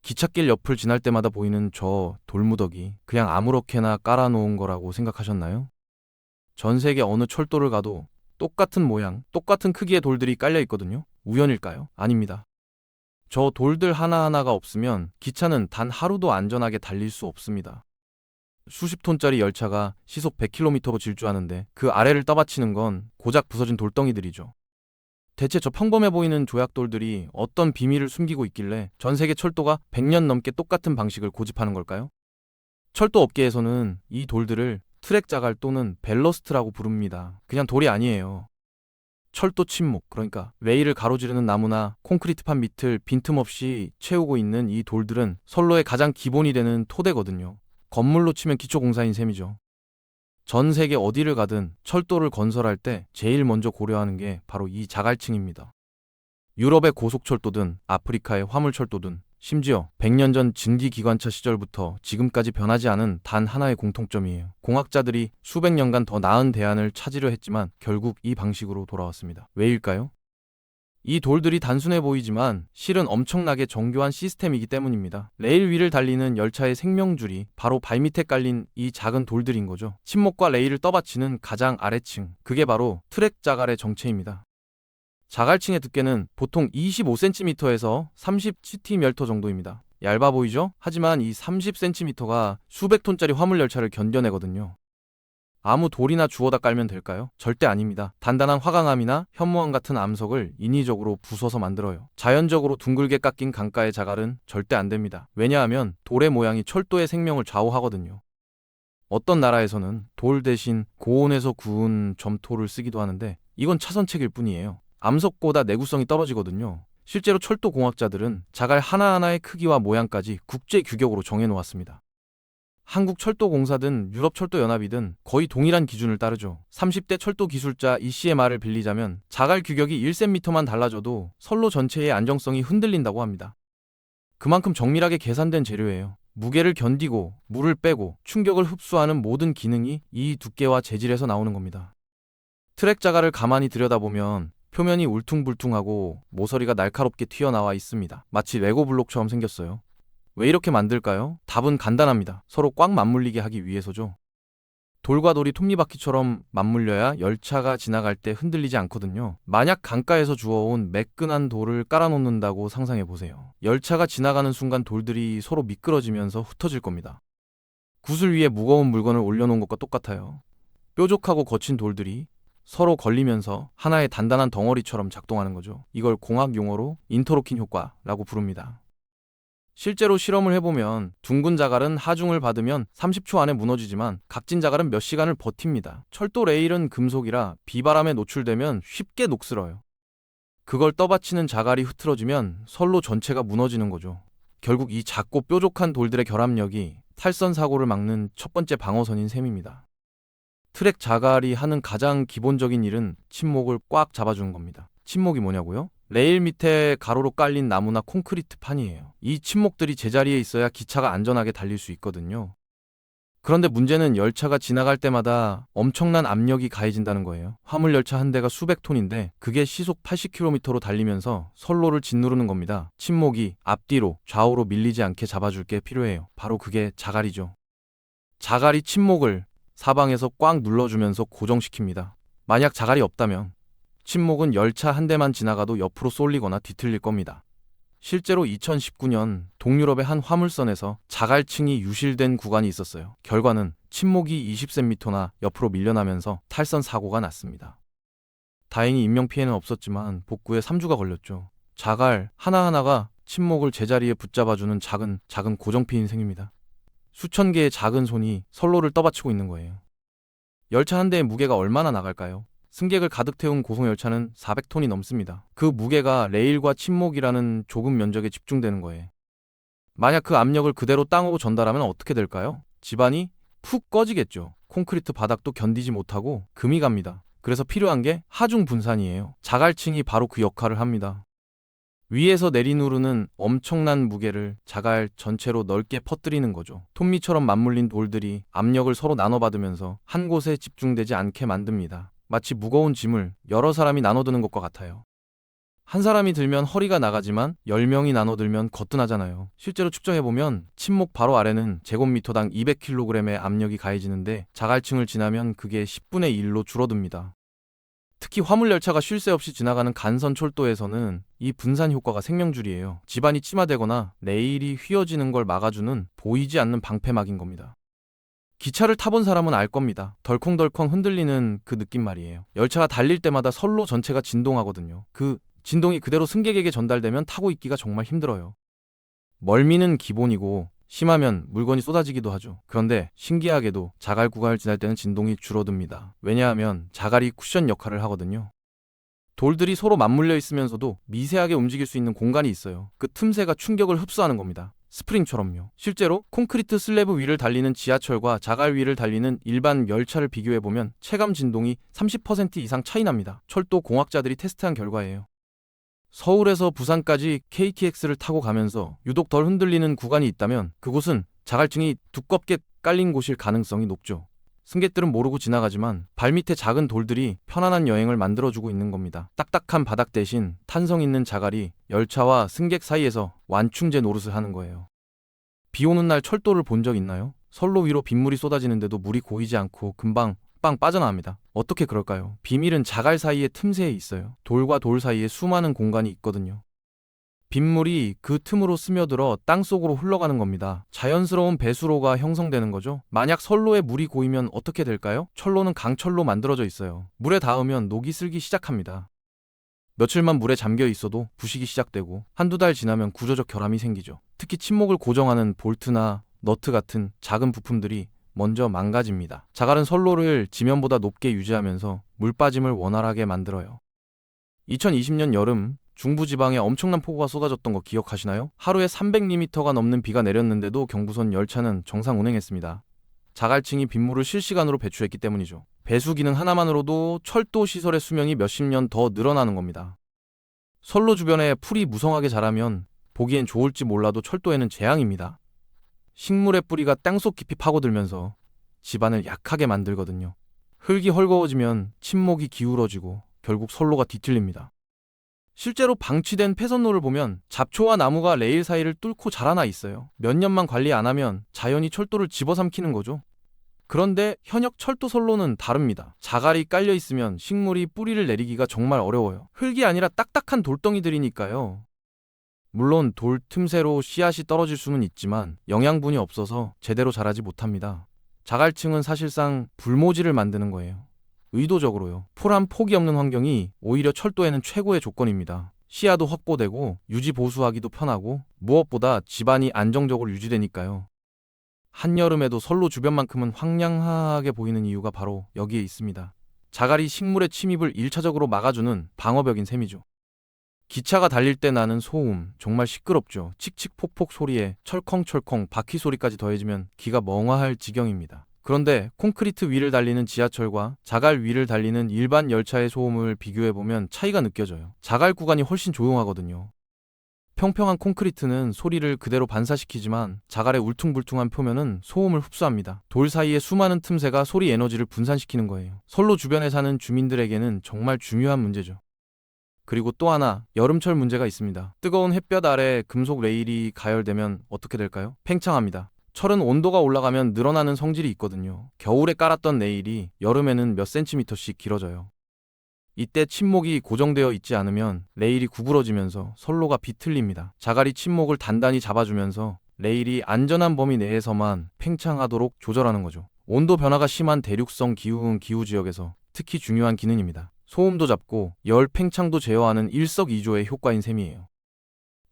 기찻길 옆을 지날 때마다 보이는 저 돌무더기, 그냥 아무렇게나 깔아놓은 거라고 생각하셨나요? 전 세계 어느 철도를 가도 똑같은 모양, 똑같은 크기의 돌들이 깔려 있거든요. 우연일까요? 아닙니다. 저 돌들 하나하나가 없으면 기차는 단 하루도 안전하게 달릴 수 없습니다. 수십 톤짜리 열차가 시속 100km로 질주하는데 그 아래를 떠받치는 건 고작 부서진 돌덩이들이죠. 대체 저 평범해 보이는 조약돌들이 어떤 비밀을 숨기고 있길래 전 세계 철도가 100년 넘게 똑같은 방식을 고집하는 걸까요? 철도 업계에서는 이 돌들을 트랙 자갈 또는 벨러스트라고 부릅니다. 그냥 돌이 아니에요. 철도 침목, 그러니까 레일을 가로지르는 나무나 콘크리트판 밑을 빈틈없이 채우고 있는 이 돌들은 선로의 가장 기본이 되는 토대거든요. 건물로 치면 기초공사인 셈이죠. 전 세계 어디를 가든 철도를 건설할 때 제일 먼저 고려하는 게 바로 이 자갈층입니다. 유럽의 고속철도든 아프리카의 화물철도든 심지어 100년 전 증기기관차 시절부터 지금까지 변하지 않은 단 하나의 공통점이에요. 공학자들이 수백 년간 더 나은 대안을 찾으려 했지만 결국 이 방식으로 돌아왔습니다. 왜일까요? 이 돌들이 단순해 보이지만 실은 엄청나게 정교한 시스템이기 때문입니다. 레일 위를 달리는 열차의 생명줄이 바로 발밑에 깔린 이 작은 돌들인 거죠. 침목과 레일을 떠받치는 가장 아래층, 그게 바로 트랙 자갈의 정체입니다. 자갈층의 두께는 보통 25cm에서 30cm 정도입니다. 얇아 보이죠? 하지만 이 30cm가 수백 톤짜리 화물열차를 견뎌내거든요. 아무 돌이나 주워다 깔면 될까요? 절대 아닙니다. 단단한 화강암이나 현무암 같은 암석을 인위적으로 부숴서 만들어요. 자연적으로 둥글게 깎인 강가의 자갈은 절대 안 됩니다. 왜냐하면 돌의 모양이 철도의 생명을 좌우하거든요. 어떤 나라에서는 돌 대신 고온에서 구운 점토를 쓰기도 하는데 이건 차선책일 뿐이에요. 암석보다 내구성이 떨어지거든요. 실제로 철도 공학자들은 자갈 하나하나의 크기와 모양까지 국제 규격으로 정해놓았습니다. 한국철도공사든 유럽철도연합이든 거의 동일한 기준을 따르죠. 30대 철도기술자 이씨의 말을 빌리자면 자갈 규격이 1cm만 달라져도 선로 전체의 안정성이 흔들린다고 합니다. 그만큼 정밀하게 계산된 재료예요. 무게를 견디고 물을 빼고 충격을 흡수하는 모든 기능이 이 두께와 재질에서 나오는 겁니다. 트랙 자갈을 가만히 들여다보면 표면이 울퉁불퉁하고 모서리가 날카롭게 튀어나와 있습니다. 마치 레고 블록처럼 생겼어요. 왜 이렇게 만들까요? 답은 간단합니다. 서로 꽉 맞물리게 하기 위해서죠. 돌과 돌이 톱니바퀴처럼 맞물려야 열차가 지나갈 때 흔들리지 않거든요. 만약 강가에서 주워온 매끈한 돌을 깔아놓는다고 상상해보세요. 열차가 지나가는 순간 돌들이 서로 미끄러지면서 흩어질 겁니다. 구슬 위에 무거운 물건을 올려놓은 것과 똑같아요. 뾰족하고 거친 돌들이 서로 걸리면서 하나의 단단한 덩어리처럼 작동하는 거죠. 이걸 공학 용어로 인터로킹 효과라고 부릅니다. 실제로 실험을 해보면 둥근 자갈은 하중을 받으면 30초 안에 무너지지만 각진 자갈은 몇 시간을 버팁니다. 철도 레일은 금속이라 비바람에 노출되면 쉽게 녹슬어요. 그걸 떠받치는 자갈이 흐트러지면 선로 전체가 무너지는 거죠. 결국 이 작고 뾰족한 돌들의 결합력이 탈선 사고를 막는 첫 번째 방어선인 셈입니다. 트랙 자갈이 하는 가장 기본적인 일은 침목을 꽉 잡아주는 겁니다. 침목이 뭐냐고요? 레일 밑에 가로로 깔린 나무나 콘크리트 판이에요. 이 침목들이 제자리에 있어야 기차가 안전하게 달릴 수 있거든요. 그런데 문제는 열차가 지나갈 때마다 엄청난 압력이 가해진다는 거예요. 화물열차 한 대가 수백 톤인데 그게 시속 80km로 달리면서 선로를 짓누르는 겁니다. 침목이 앞뒤로 좌우로 밀리지 않게 잡아줄 게 필요해요. 바로 그게 자갈이죠. 자갈이 침목을 사방에서 꽉 눌러주면서 고정시킵니다. 만약 자갈이 없다면 침목은 열차 한 대만 지나가도 옆으로 쏠리거나 뒤틀릴 겁니다. 실제로 2019년 동유럽의 한 화물선에서 자갈층이 유실된 구간이 있었어요. 결과는 침목이 20cm나 옆으로 밀려나면서 탈선 사고가 났습니다. 다행히 인명피해는 없었지만 복구에 3주가 걸렸죠. 자갈 하나하나가 침목을 제자리에 붙잡아주는 작은 고정피인 셈입니다. 수천 개의 작은 손이 선로를 떠받치고 있는 거예요. 열차 한 대의 무게가 얼마나 나갈까요? 승객을 가득 태운 고속열차는 400톤이 넘습니다. 그 무게가 레일과 침목이라는 좁은 면적에 집중되는 거예요. 만약 그 압력을 그대로 땅으로 전달하면 어떻게 될까요? 집안이 푹 꺼지겠죠. 콘크리트 바닥도 견디지 못하고 금이 갑니다. 그래서 필요한 게 하중 분산이에요. 자갈층이 바로 그 역할을 합니다. 위에서 내리누르는 엄청난 무게를 자갈 전체로 넓게 퍼뜨리는 거죠. 톱니처럼 맞물린 돌들이 압력을 서로 나눠받으면서 한 곳에 집중되지 않게 만듭니다. 마치 무거운 짐을 여러 사람이 나눠드는 것과 같아요. 한 사람이 들면 허리가 나가지만 10명이 나눠 들면 거뜬하잖아요. 실제로 측정해보면 침목 바로 아래는 제곱미터당 200kg의 압력이 가해지는데 자갈층을 지나면 그게 10분의 1로 줄어듭니다. 특히 화물열차가 쉴 새 없이 지나가는 간선철도에서는 이 분산 효과가 생명줄이에요. 집안이 침하되거나 레일이 휘어지는 걸 막아주는 보이지 않는 방패막인 겁니다. 기차를 타본 사람은 알 겁니다. 덜컹덜컹 흔들리는 그 느낌 말이에요. 열차가 달릴 때마다 선로 전체가 진동하거든요. 그 진동이 그대로 승객에게 전달되면 타고 있기가 정말 힘들어요. 멀미는 기본이고 심하면 물건이 쏟아지기도 하죠. 그런데 신기하게도 자갈 구간을 지날 때는 진동이 줄어듭니다. 왜냐하면 자갈이 쿠션 역할을 하거든요. 돌들이 서로 맞물려 있으면서도 미세하게 움직일 수 있는 공간이 있어요. 그 틈새가 충격을 흡수하는 겁니다. 스프링처럼요. 실제로 콘크리트 슬래브 위를 달리는 지하철과 자갈 위를 달리는 일반 열차를 비교해보면 체감 진동이 30% 이상 차이 납니다. 철도 공학자들이 테스트한 결과예요. 서울에서 부산까지 KTX를 타고 가면서 유독 덜 흔들리는 구간이 있다면 그곳은 자갈층이 두껍게 깔린 곳일 가능성이 높죠. 승객들은 모르고 지나가지만 발밑에 작은 돌들이 편안한 여행을 만들어주고 있는 겁니다. 딱딱한 바닥 대신 탄성 있는 자갈이 열차와 승객 사이에서 완충제 노릇을 하는 거예요. 비 오는 날 철도를 본 적 있나요? 선로 위로 빗물이 쏟아지는데도 물이 고이지 않고 금방 빵 빠져나갑니다. 어떻게 그럴까요? 비밀은 자갈 사이의 틈새에 있어요. 돌과 돌 사이에 수많은 공간이 있거든요. 빗물이 그 틈으로 스며들어 땅속으로 흘러가는 겁니다. 자연스러운 배수로가 형성되는 거죠. 만약 선로에 물이 고이면 어떻게 될까요? 철로는 강철로 만들어져 있어요. 물에 닿으면 녹이 슬기 시작합니다. 며칠만 물에 잠겨 있어도 부식이 시작되고 한두 달 지나면 구조적 결함이 생기죠. 특히 침목을 고정하는 볼트나 너트 같은 작은 부품들이 먼저 망가집니다. 자갈은 선로를 지면보다 높게 유지하면서 물 빠짐을 원활하게 만들어요. 2020년 여름 중부지방에 엄청난 폭우가 쏟아졌던 거 기억하시나요? 하루에 300mm가 넘는 비가 내렸는데도 경부선 열차는 정상 운행했습니다. 자갈층이 빗물을 실시간으로 배출했기 때문이죠. 배수 기능 하나만으로도 철도 시설의 수명이 몇십 년 더 늘어나는 겁니다. 선로 주변에 풀이 무성하게 자라면 보기엔 좋을지 몰라도 철도에는 재앙입니다. 식물의 뿌리가 땅속 깊이 파고들면서 집안을 약하게 만들거든요. 흙이 헐거워지면 침목이 기울어지고 결국 선로가 뒤틀립니다. 실제로 방치된 폐선로를 보면 잡초와 나무가 레일 사이를 뚫고 자라나 있어요. 몇 년만 관리 안 하면 자연이 철도를 집어삼키는 거죠. 그런데 현역 철도 선로는 다릅니다. 자갈이 깔려 있으면 식물이 뿌리를 내리기가 정말 어려워요. 흙이 아니라 딱딱한 돌덩이들이니까요. 물론 돌 틈새로 씨앗이 떨어질 수는 있지만 영양분이 없어서 제대로 자라지 못합니다. 자갈층은 사실상 불모지를 만드는 거예요. 의도적으로요. 풀 한 폭이 없는 환경이 오히려 철도에는 최고의 조건입니다. 시야도 확보되고 유지 보수하기도 편하고 무엇보다 집안이 안정적으로 유지되니까요. 한여름에도 선로 주변만큼은 황량하게 보이는 이유가 바로 여기에 있습니다. 자갈이 식물의 침입을 1차적으로 막아주는 방어벽인 셈이죠. 기차가 달릴 때 나는 소음 정말 시끄럽죠. 칙칙폭폭 소리에 철컹철컹 바퀴 소리까지 더해지면 귀가 멍해할 지경입니다. 그런데 콘크리트 위를 달리는 지하철과 자갈 위를 달리는 일반 열차의 소음을 비교해보면 차이가 느껴져요. 자갈 구간이 훨씬 조용하거든요. 평평한 콘크리트는 소리를 그대로 반사시키지만 자갈의 울퉁불퉁한 표면은 소음을 흡수합니다. 돌 사이의 수많은 틈새가 소리 에너지를 분산시키는 거예요. 선로 주변에 사는 주민들에게는 정말 중요한 문제죠. 그리고 또 하나 여름철 문제가 있습니다. 뜨거운 햇볕 아래 금속 레일이 가열되면 어떻게 될까요? 팽창합니다. 철은 온도가 올라가면 늘어나는 성질이 있거든요. 겨울에 깔았던 레일이 여름에는 몇 센티미터씩 길어져요. 이때 침목이 고정되어 있지 않으면 레일이 구부러지면서 선로가 비틀립니다. 자갈이 침목을 단단히 잡아주면서 레일이 안전한 범위 내에서만 팽창하도록 조절하는 거죠. 온도 변화가 심한 대륙성 기후응 기후지역에서 특히 중요한 기능입니다. 소음도 잡고 열 팽창도 제어하는 일석이조의 효과인 셈이에요.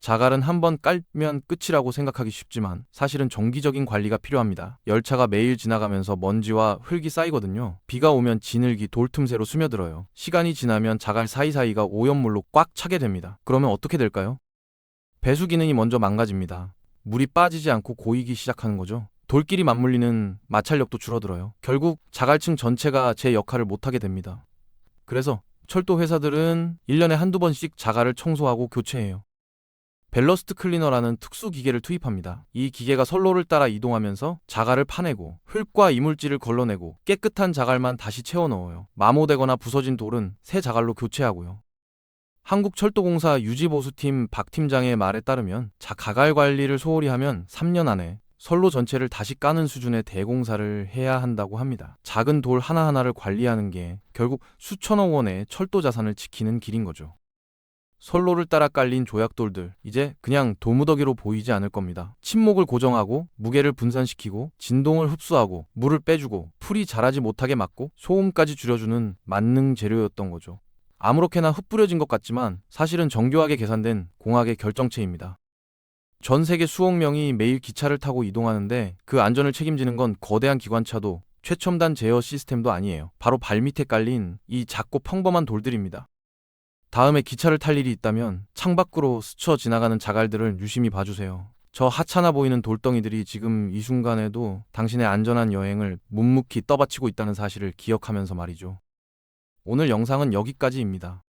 자갈은 한번 깔면 끝이라고 생각하기 쉽지만 사실은 정기적인 관리가 필요합니다. 열차가 매일 지나가면서 먼지와 흙이 쌓이거든요. 비가 오면 진흙이 돌 틈새로 스며들어요. 시간이 지나면 자갈 사이사이가 오염물로 꽉 차게 됩니다. 그러면 어떻게 될까요? 배수 기능이 먼저 망가집니다. 물이 빠지지 않고 고이기 시작하는 거죠. 돌끼리 맞물리는 마찰력도 줄어들어요. 결국 자갈층 전체가 제 역할을 못하게 됩니다. 그래서 철도 회사들은 1년에 한두 번씩 자갈을 청소하고 교체해요. 벨러스트 클리너라는 특수 기계를 투입합니다. 이 기계가 선로를 따라 이동하면서 자갈을 파내고 흙과 이물질을 걸러내고 깨끗한 자갈만 다시 채워 넣어요. 마모되거나 부서진 돌은 새 자갈로 교체하고요. 한국철도공사 유지보수팀 박 팀장의 말에 따르면 가갈 관리를 소홀히 하면 3년 안에 선로 전체를 다시 까는 수준의 대공사를 해야 한다고 합니다. 작은 돌 하나하나를 관리하는 게 결국 수천억 원의 철도 자산을 지키는 길인 거죠. 선로를 따라 깔린 조약돌들, 이제 그냥 도무더기로 보이지 않을 겁니다. 침목을 고정하고 무게를 분산시키고 진동을 흡수하고 물을 빼주고 풀이 자라지 못하게 막고 소음까지 줄여주는 만능 재료였던 거죠. 아무렇게나 흩뿌려진 것 같지만 사실은 정교하게 계산된 공학의 결정체입니다. 전 세계 수억 명이 매일 기차를 타고 이동하는데 그 안전을 책임지는 건 거대한 기관차도 최첨단 제어 시스템도 아니에요. 바로 발밑에 깔린 이 작고 평범한 돌들입니다. 다음에 기차를 탈 일이 있다면 창밖으로 스쳐 지나가는 자갈들을 유심히 봐주세요. 저 하찮아 보이는 돌덩이들이 지금 이 순간에도 당신의 안전한 여행을 묵묵히 떠받치고 있다는 사실을 기억하면서 말이죠. 오늘 영상은 여기까지입니다.